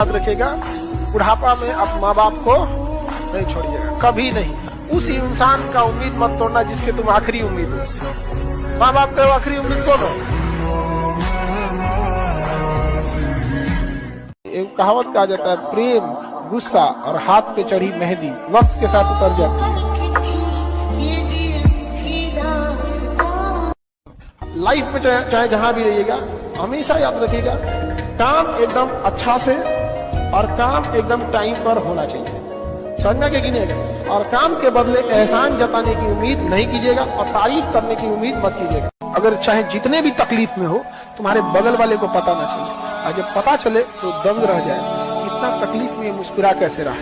याद रखिएगा, बुढ़ापा में आप माँ बाप को नहीं छोड़िएगा, कभी नहीं। उस इंसान का उम्मीद मत तोड़ना जिसके तुम आखिरी उम्मीद हो। माँ बाप का आखिरी उम्मीद कौन हो? एक कहावत कहा जाता है, प्रेम, गुस्सा और हाथ पे चढ़ी मेहंदी वक्त के साथ उतर जाती है। लाइफ में चाहे जहां भी रहिएगा, हमेशा याद रखिएगा, काम एकदम अच्छा से और काम एकदम टाइम पर होना चाहिए। समझना के गिनेगा, और काम के बदले एहसान जताने की उम्मीद नहीं कीजिएगा और तारीफ करने की उम्मीद मत कीजिएगा। अगर चाहे जितने भी तकलीफ में हो, तुम्हारे बगल वाले को पता ना चले, और जब पता चले तो दंग रह जाए, इतना तकलीफ में मुस्कुरा कैसे रहा।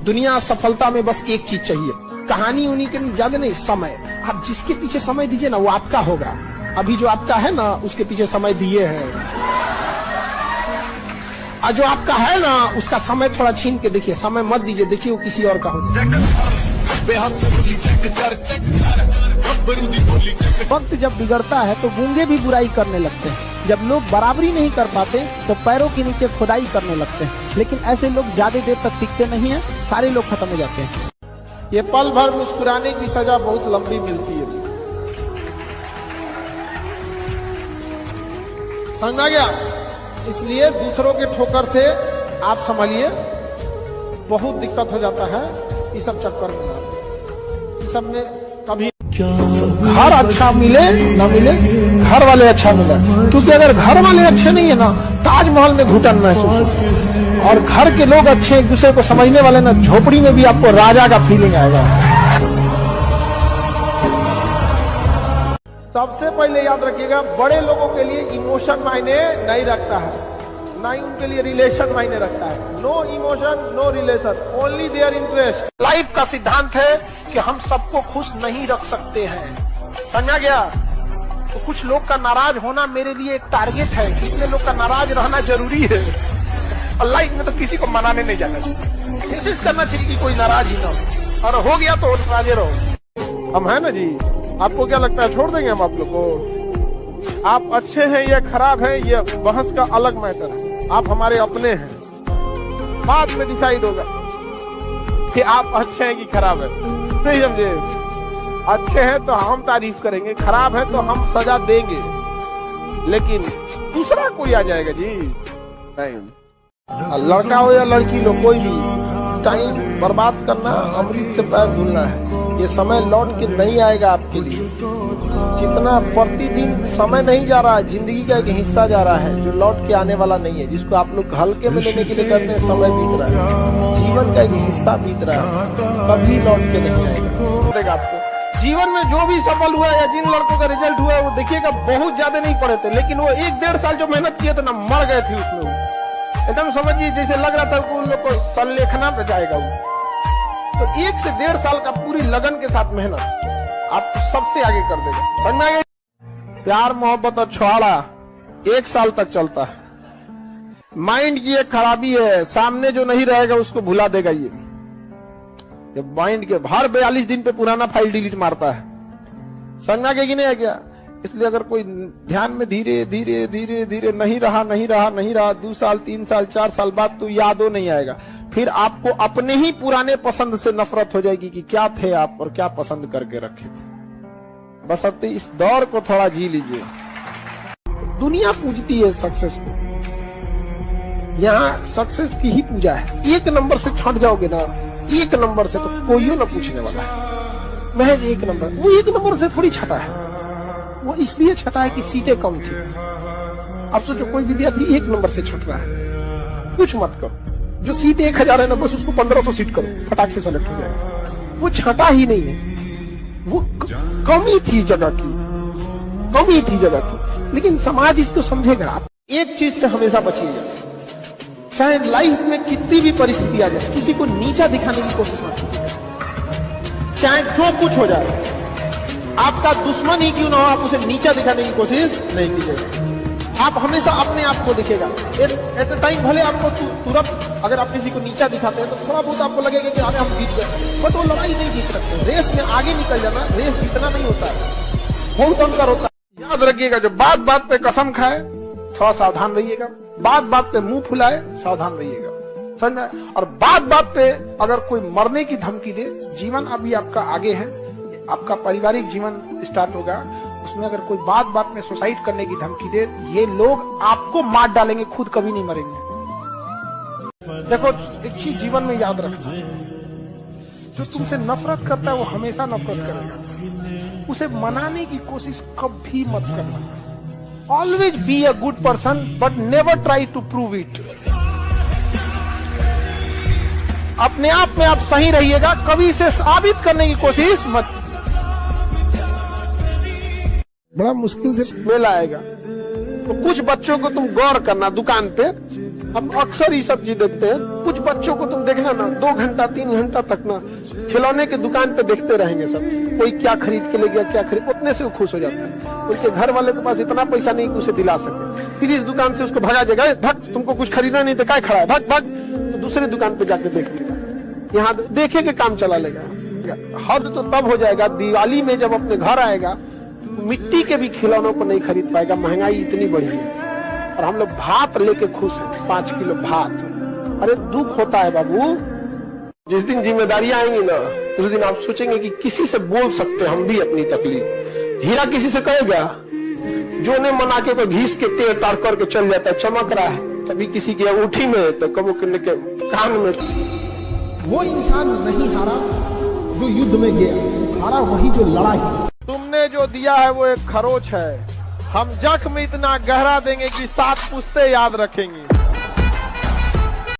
दुनिया सफलता में बस एक चीज चाहिए, कहानी उन्हीं के ज्यादा नहीं, समय। आप जिसके पीछे समय दीजिए ना, वो आपका होगा। अभी जो आपका है ना, उसके पीछे समय दिए हैं, और जो आपका है ना, उसका समय थोड़ा छीन के देखिए, समय मत दीजिए, देखिए वो किसी और का हो जाए। वक्त जब बिगड़ता है तो गूंगे भी बुराई करने लगते हैं। जब लोग बराबरी नहीं कर पाते तो पैरों के नीचे खुदाई करने लगते हैं। लेकिन ऐसे लोग ज्यादा देर तक टिकते नहीं हैं, सारे लोग खत्म हो जाते हैं। ये पल भर मुस्कुराने की सजा बहुत लंबी मिलती है। समझा गया? इसलिए दूसरों के ठोकर से आप संभलिए, बहुत दिक्कत हो जाता है इस सब चक्कर में। इस सब में कभी घर अच्छा मिले ना मिले, घर वाले अच्छा मिले, क्योंकि अगर घर वाले अच्छे नहीं है ना, ताजमहल में घुटन महसूस, और घर के लोग अच्छे, एक दूसरे को समझने वाले ना, झोपड़ी में भी आपको राजा का फीलिंग आएगा। सबसे पहले याद रखिएगा, बड़े लोगों के लिए इमोशन मायने नहीं रखता है, ना ही उनके लिए रिलेशन मायने रखता है। No emotion, no relation, only their interest. Life का सिद्धांत है कि हम सबको खुश नहीं रख सकते हैं। समझा गया? तो कुछ लोग का नाराज होना मेरे लिए एक टारगेट है, कितने लोग का नाराज रहना जरूरी है। और लाइफ में तो किसी को मनाने नहीं जाना चाहिए, कोशिश करना चाहिए कि कोई नाराज ही ना हो, और हो गया तो नाराजे रहो। हम है ना जी, आपको क्या लगता है छोड़ देंगे हम आप लोग को? आप अच्छे हैं या खराब हैं, ये बहस का अलग मैटर है। आप हमारे अपने हैं, बाद में डिसाइड होगा कि आप अच्छे हैं कि खराब है। नहीं समझे? अच्छे हैं तो हम तारीफ करेंगे, खराब है तो हम सजा देंगे, लेकिन दूसरा कोई आ जाएगा जी नहीं। लड़का हो या लड़की लो, कोई भी टाइम बर्बाद करना अमृत से पैर धुलना है। ये समय लौट के नहीं आएगा आपके लिए। जितना प्रतिदिन समय नहीं जा रहा है, जिंदगी का एक हिस्सा जा रहा है जो लौट के आने वाला नहीं है, जिसको आप लोग हल्के में लेने के लिए कहते हैं समय बीत रहा है। जीवन का एक हिस्सा बीत रहा है, कभी लौट के नहीं आएगा आपको। जीवन में जो भी सफल हुआ या जिन लड़कों का रिजल्ट हुआ, वो देखिएगा बहुत ज्यादा नहीं पढ़े थे, लेकिन वो 1-1.5 साल जो मेहनत किए थे ना, मर गए थे उसमें। एकदम समझिए जैसे लग रहा था कि उन लोग को संलेखना पे जाएगा वो। तो 1 से 1.5 साल का पूरी लगन के साथ मेहनत आपको सबसे आगे कर देगा। समझ में? प्यार मोहब्बत और छुआड़ा 1 साल तक चलता है। माइंड की एक खराबी है, सामने जो नहीं रहेगा उसको भुला देगा ये माइंड के हर 42 दिन पे पुराना फाइल डिलीट मारता है। समझना के नहीं है क्या? इसलिए अगर कोई ध्यान में धीरे धीरे धीरे धीरे नहीं रहा 2 साल 3 साल 4 साल बाद तो यादों नहीं आएगा। फिर आपको अपने ही पुराने पसंद से नफरत हो जाएगी कि क्या थे आप और क्या पसंद करके रखे थे। बस अब इस दौर को थोड़ा जी लीजिए। दुनिया पूजती है सक्सेस को, यहाँ सक्सेस की ही पूजा है। 1 नंबर से छट जाओगे ना, 1 नंबर से, तो कोई ना पूछने वाला है। महज 1 नंबर, वो 1 नंबर से थोड़ी छटा है, वो इसलिए छटा है कि सीटें कम थी। अब सोचो कोई विद्यार्थी 1 नंबर से छट रहा है, कुछ मत करो। जो सीट 1000 है ना, बस उसको 1500 सीट करो, फटाक से सेलेक्ट हो जाएगा। वो छटा ही नहीं है, वो कमी थी जगह की, कमी थी जगह की। लेकिन समाज इसको समझेगा। आप एक चीज से हमेशा बचिएगा, चाहे लाइफ में कितनी भी परिस्थिति आ जाए, किसी को नीचा दिखाने की कोशिश मत कीजिए। चाहे जो कुछ हो जाए, आपका दुश्मन ही क्यों ना हो, आप उसे नीचा दिखाने की कोशिश नहीं कीजिएगा। आप हमेशा अपने आप को दिखेगा। एट अ टाइम भले आपको तुरंत अगर आप किसी को नीचा दिखाते हैं तो थोड़ा बहुत आपको लगेगा कि अरे हम जीत गए, बट वो लड़ाई नहीं जीत सकते। रेस में आगे निकल जाना, रेस जीतना नहीं होता है, बहुत अंतर होता है। याद रखिएगा, जो बात बात पे कसम खाए थोड़ा सावधान रहिएगा, बात बात पे मुंह फुलाए सावधान रहिएगा, समझ। और बात बात पे अगर कोई मरने की धमकी दे, जीवन अभी आपका आगे है, आपका पारिवारिक जीवन स्टार्ट होगा, उसमें अगर कोई बात बात में सुसाइड करने की धमकी दे, ये लोग आपको मार डालेंगे, खुद कभी नहीं मरेंगे। देखो एक चीज जीवन में याद रखना, जो तुमसे नफरत करता है वो हमेशा नफरत करेगा, उसे मनाने की कोशिश कभी मत करना। Always be a good person but never try to prove it. अपने आप में आप सही रहिएगा, कभी इसे साबित करने की कोशिश मत। बड़ा मुश्किल से मेल आएगा, तो कुछ बच्चों को तुम गौर करना, दुकान पे हम अक्सर ये सब चीज देखते हैं, कुछ बच्चों को तुम देखना ना 2 घंटा 3 घंटा तक ना खिलौने के दुकान पे देखते रहेंगे सब, कोई क्या खरीद के ले गया, क्या खरीद, उतने से वो खुश हो जाते हैं। उसके घर वाले के पास इतना पैसा नहीं कि उसे दिला सके, फिर इस दुकान से उसको भगा जाएगा, भग तुमको कुछ खरीदना नहीं तो क्या खड़ा है, भग भग, तो दूसरे दुकान पे जाके देख लेगा, यहाँ देखे के काम चला लेगा। हद तो तब हो जाएगा दिवाली में जब अपने घर आएगा, मिट्टी के भी खिलौनों को नहीं खरीद पाएगा, महंगाई इतनी बढ़ी है। और हम लोग भात लेके खुश हैं, 5 किलो भात। अरे दुख होता है बाबू, जिस दिन जिम्मेदारियां आएंगी ना, उस दिन आप सोचेंगे कि किसी से बोल सकते हम भी अपनी तकलीफ। हीरा किसी से कहेगा, जो ने मना के कोई घीस के तेल तार करके चल जाता है, चमक रहा है, कभी किसी की अंगूठी में तो कभी के कान में। वो इंसान नहीं हारा जो युद्ध में गया, हारा वही जो लड़ा ही। तुमने जो दिया है वो एक खरोच है, हम जख्म इतना गहरा देंगे कि 7 पुश्ते याद रखेंगे।